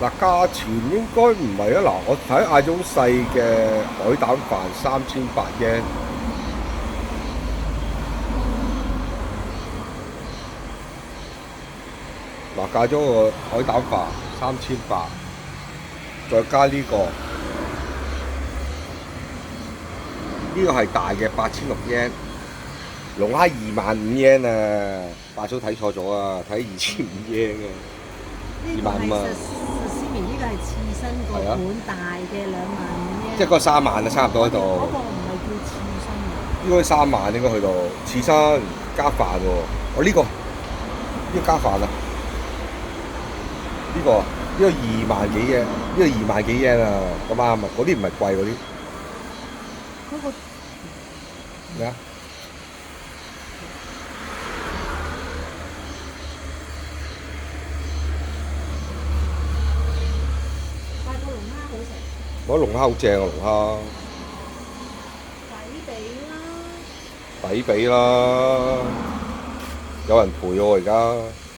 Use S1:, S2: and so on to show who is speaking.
S1: 嗱，價錢應該唔係啊！嗱，我睇嗌種細嘅海膽飯3800 yen，嗱嗌咗個海膽飯3800，再加呢個係大嘅8600 yen，龍蝦25000 yen 啊！大嫂睇錯咗啊，睇2500 yen 啊，25000啊！
S2: 西面呢個係刺身個
S1: 係啊，
S2: 盤大嘅25000
S1: 即係嗰個3萬啊，差唔多喺度。
S2: 嗰個唔係叫刺身啊。
S1: 應該3萬應該去到刺身加飯喎。我呢個加飯啊，呢個2萬幾嘅，呢個2萬幾 yen 啊，咁啱啊！嗰啲唔係貴嗰啲
S2: 嗰個
S1: 咩啊？
S2: 但係個龍蝦好食，
S1: 我覺得龍蝦好正啊，龍蝦
S2: 抵地啦。
S1: 抵俾啦，有人陪我而家。